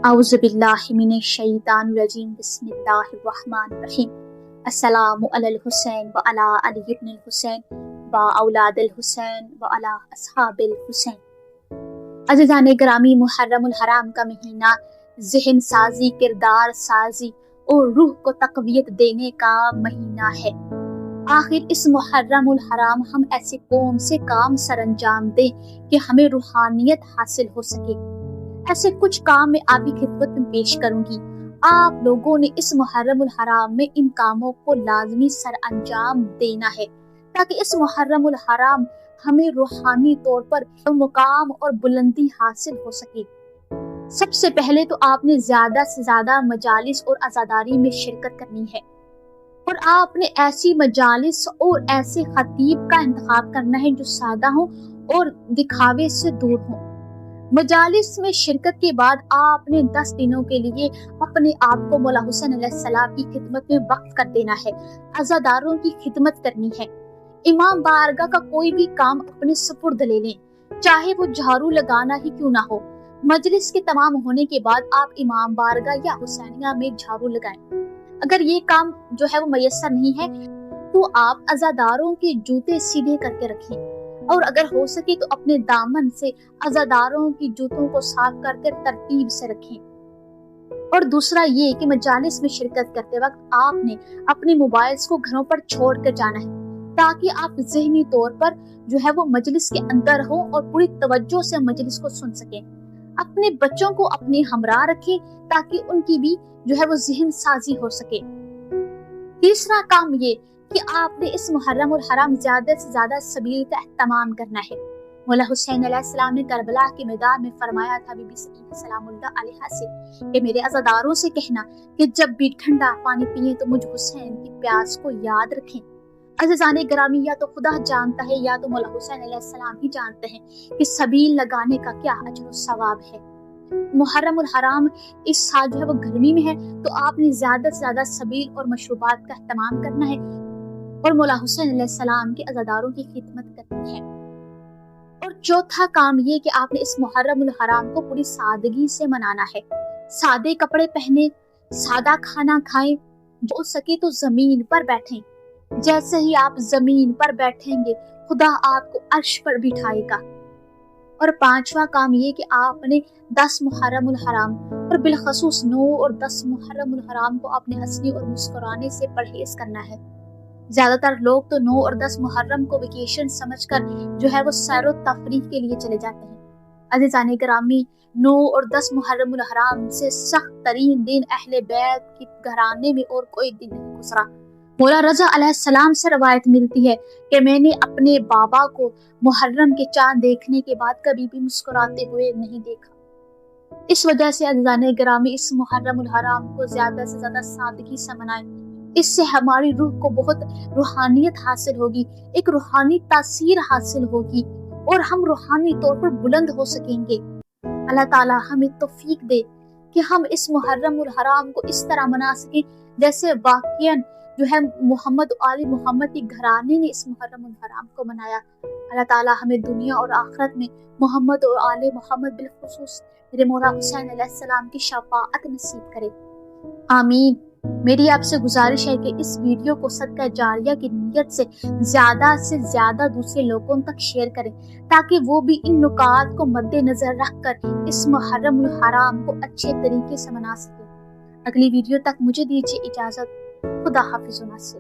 اعوذ باللہ من الشیطان الرجیم بسم اللہ الرحمن الرحیم السلام علی الحسین و علی علی ابن الحسین و اولاد الحسین و علی اصحاب الحسین۔ عزیزان گرامی، محرم الحرام کا مہینہ ذہن سازی، کردار سازی اور روح کو تقویت دینے کا مہینہ ہے۔ آخر اس محرم الحرام ہم ایسی قوم سے کام سر انجام دیں کہ ہمیں روحانیت حاصل ہو سکے۔ ایسے کچھ کام میں آپ کی خدمت میں پیش کروں گی۔ آپ لوگوں نے اس محرم الحرام میں ان کاموں کو لازمی سر انجام دینا ہے تاکہ اس محرم الحرام ہمیں روحانی طور پر مقام اور بلندی حاصل ہو سکے۔ سب سے پہلے تو آپ نے زیادہ سے زیادہ مجالس اور عزاداری میں شرکت کرنی ہے، اور آپ نے ایسی مجالس اور ایسے خطیب کا انتخاب کرنا ہے جو سادہ ہوں اور دکھاوے سے دور ہوں۔ مجالس میں شرکت کے بعد آپ نے 10 دنوں کے لیے اپنے آپ کو مولا حسین علیہ السلام کی خدمت میں وقف کر دینا ہے، عزاداروں کی خدمت کرنی ہے۔ امام بارگاہ کا کوئی بھی کام اپنے سپرد لے لیں، چاہے وہ جھاڑو لگانا ہی کیوں نہ ہو۔ مجلس کے تمام ہونے کے بعد آپ امام بارگاہ یا حسینیہ میں جھاڑو لگائیں۔ اگر یہ کام جو ہے وہ میسر نہیں ہے تو آپ عزاداروں کے جوتے سیدھے کر کے رکھیں، اور اگر ہو سکے تو اپنے دامن سے عزاداروں کی جوتوں کو صاف کر کے ترتیب سے رکھیں۔ اور دوسرا یہ کہ مجالس میں شرکت کرتے وقت آپ نے اپنے موبائلز کو گھروں پر چھوڑ کر جانا ہے تاکہ آپ ذہنی طور پر جو ہے وہ مجلس کے اندر ہوں اور پوری توجہ سے مجلس کو سن سکیں۔ اپنے بچوں کو اپنے ہمراہ رکھیں تاکہ ان کی بھی جو ہے وہ ذہن سازی ہو سکے۔ تیسرا کام یہ کہ آپ نے اس محرم الحرام زیادہ سے زیادہ سبیل کا اہتمام کرنا ہے۔ مولا حسین علیہ السلام نے کربلا کے میدان میں فرمایا تھا بی بی سعیدہ سلام اللہ علیہا سے کہ میرے عزاداروں سے کہنا کہ جب بھی ٹھنڈا پانی پیئیں تو مجھ حسین کی پیاس کو یاد رکھیں۔ عزیزان گرامی، یا تو خدا جانتا ہے یا تو مولا حسین علیہ السلام ہی جانتے ہیں کہ سبیل لگانے کا کیا اجر و ثواب ہے۔ محرم الحرام اس سال جو ہے وہ گرمی میں ہے تو آپ نے زیادہ سے زیادہ سبیل اور مشروبات کا اہتمام کرنا ہے اور مولا حسین علیہ السلام کے عزاداروں کی خدمت کرنی ہے۔ اور چوتھا کام یہ کہ آپ نے اس محرم الحرام کو پوری سادگی سے منانا ہے۔ سادے کپڑے پہنے، سادہ کھانا کھائیں، جو سکے تو زمین پر بیٹھیں۔ جیسے ہی آپ زمین پر بیٹھیں گے خدا آپ کو عرش پر بٹھائے گا۔ اور پانچواں کام یہ کہ آپ نے 10 محرم الحرام اور بالخصوص 9 اور 10 محرم الحرام کو اپنے ہنسنے اور مسکرانے سے پرہیز کرنا ہے۔ زیادہ تر لوگ تو 9 اور 10 محرم کو ویکیشن سمجھ کر جو ہے وہ سیر و تفریح کے لیے چلے جاتے ہیں۔ عزیزان گرامی، 9 اور 10 محرم الحرام سے سخت ترین دن اہل بیت کی گھرانے میں اور کوئی دن نہیں گزرا۔ مولا رضا علیہ السلام سے روایت ملتی ہے کہ میں نے اپنے بابا کو محرم کے چاند دیکھنے کے بعد کبھی بھی مسکراتے ہوئے نہیں دیکھا۔ اس وجہ سے عزیزان گرامی، اس محرم الحرام کو زیادہ سے زیادہ سادگی سے منائیں۔ اس سے ہماری روح کو بہت روحانیت حاصل ہوگی، ایک روحانی تاثیر حاصل ہوگی اور ہم روحانی طور پر بلند ہو سکیں گے۔ اللہ تعالی ہمیں توفیق دے کہ ہم اس محرم الحرام کو اس طرح منا سکیں جیسے واقعاً جو ہے محمد و آل محمد کی گھرانے نے اس محرم الحرام کو منایا۔ اللہ تعالی ہمیں دنیا اور آخرت میں محمد اور آل محمد بالخصوص میرے مولا حسین علیہ السلام کی شفاعت نصیب کرے، آمین۔ میری آپ سے گزارش ہے کہ اس ویڈیو کو صدقہ جاریہ کی نیت سے زیادہ دوسرے لوگوں تک شیئر کریں تاکہ وہ بھی ان نکات کو مد نظر رکھ کر اس محرم الحرام کو اچھے طریقے سے منا سکیں۔ اگلی ویڈیو تک مجھے دیجیے اجازت۔ خدا حافظ و ناصر۔